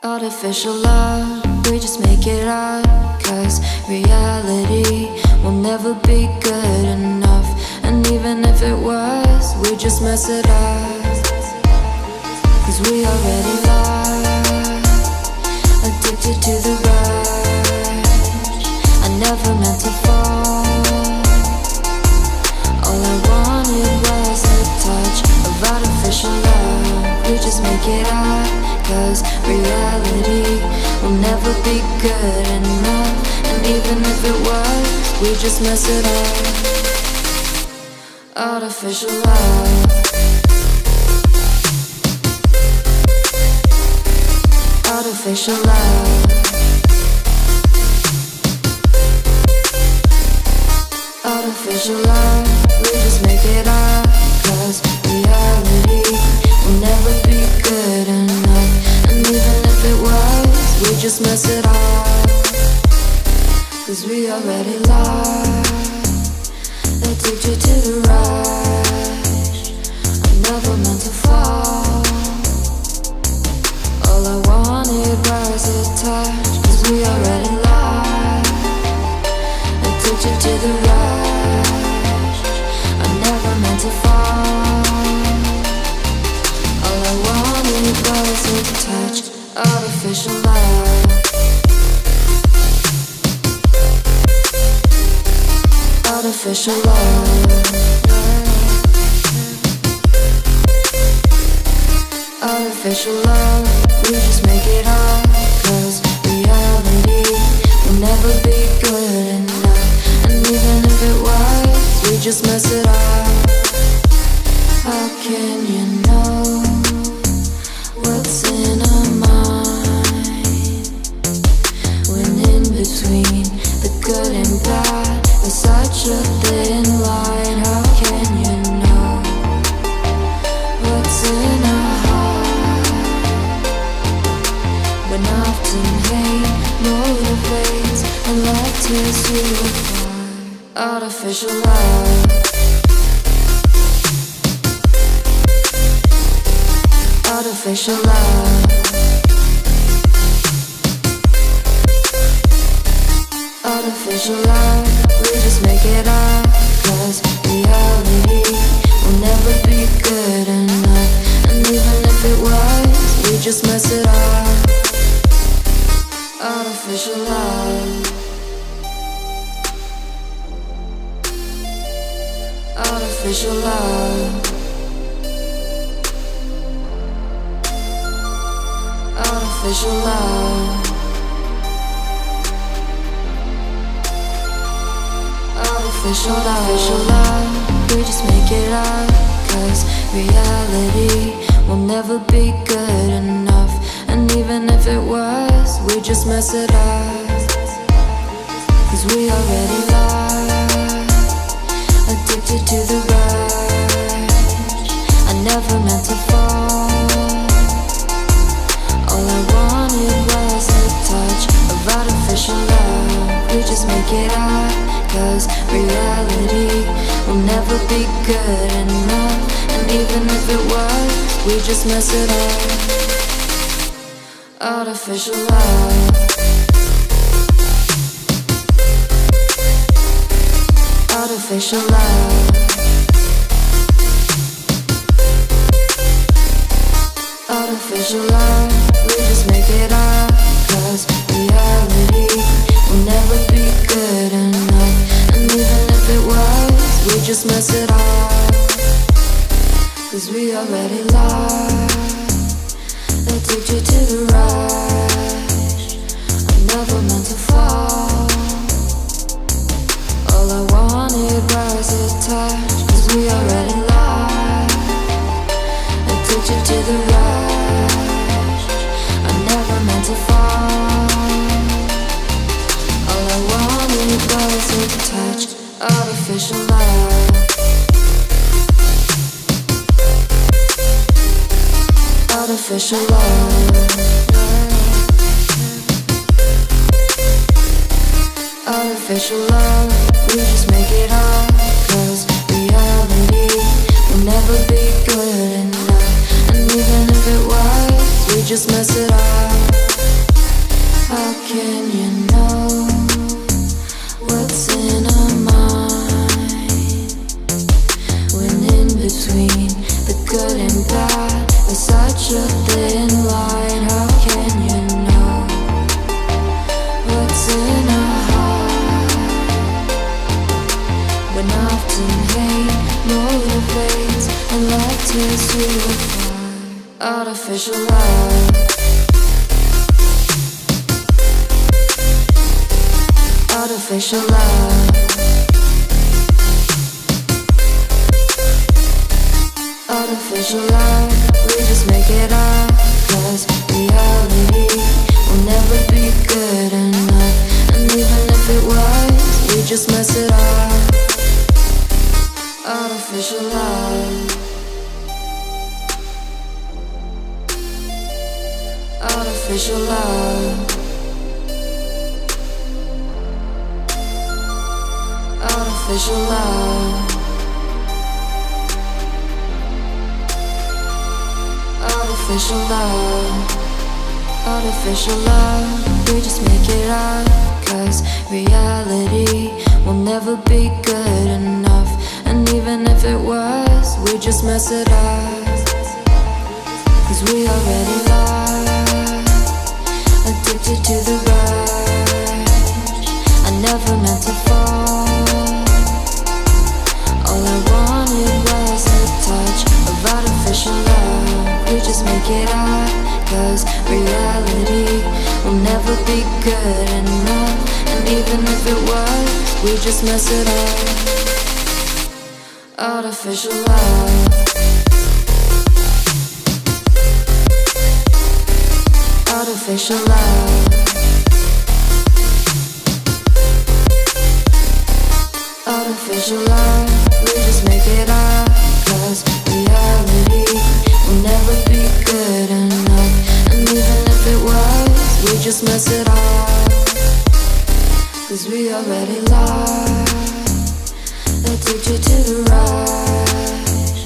Artificial love, we just make it up. Cause reality will never be good enough. And even if it was, we just mess it up. Cause we already lost, addicted to the rush. I never meant to fall. All I wanted was a touch of artificial love. We just make it up. Cause reality will never be good enough. And even if it was, we just mess it up. Artificial love. Artificial love. Artificial love. We just make it up. Cause reality will never be good enough. And even if it was, we just mess it up. Cause we already lost, addicted to the rush. I never meant to fall. All I wanted was a touch. Cause we already lost, addicted to the rush. I never meant to fall. All I wanted was a touch. Artificial love. Artificial love. Artificial love. We just make it up. Cause reality will never be good enough. And even if it was, we just mess it up. How can you know what's in our mind when in between the good and bad there's such a thin line? How can you know what's in our heart when often hate motivates and love tears you apart? Artificial love. Artificial love. Artificial love. We just make it up. Cause reality will never be good enough. And even if it was, we just mess it up. Artificial love. Artificial love. Artificial love. Artificial love. We just make it up. Cause reality will never be good enough. And even if it was, we just mess it up. Cause we already lost, addicted to the rush. I never meant to fall. All I wanted was a touch of artificial love. We just make it up. Cause reality will never be good enough. And even if it was, we just mess it up. Artificial love. Artificial love. Artificial love. We just make it up. Cause reality will never be good enough. And even if it was, we just mess it up. Cause we already lost, addicted to the rush. I never meant to fall. All I wanted was a touch. Cause we already lost, addicted to the rush. I never meant to fall. All I wanted was a touch. Artificial love. Artificial love. Artificial love. We just make it up. Cause reality will never be good enough. And even if it was, we just mess it up. such a thin line. How can you know what's in a heart when often hate motivates and love tears you apart? Artificial love. Artificial love. Artificial love. We just make it up, 'cause reality will never be good enough. And even if it was, we just mess it up. Artificial love. Artificial love. Artificial love. Artificial love. Artificial love. We just make it up, 'cause reality will never be good enough. And even if it was, we just mess it up. 'Cause we already lost, addicted to the rush. I never meant to fall. All I wanted was a touch of artificial love. We just make it up, 'cause reality will never be good enough. And even if it was, we just mess it up. Artificial love. Artificial love. Artificial love. We just make it up, 'cause reality will never be good enough. And even if it was, we just mess it up. 'Cause we already lost, addicted to the rush.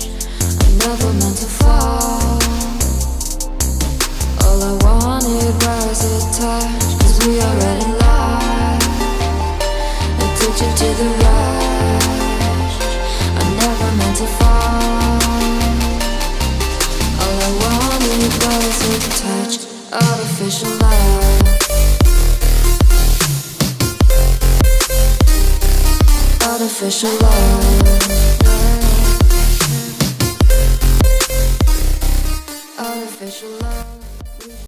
I never meant to fall. All I wanted was a touch. 'Cause we already lost, addicted to the rush. I never meant to fall. All I wanted was a touch. Artificial love. Artificial love. Artificial love.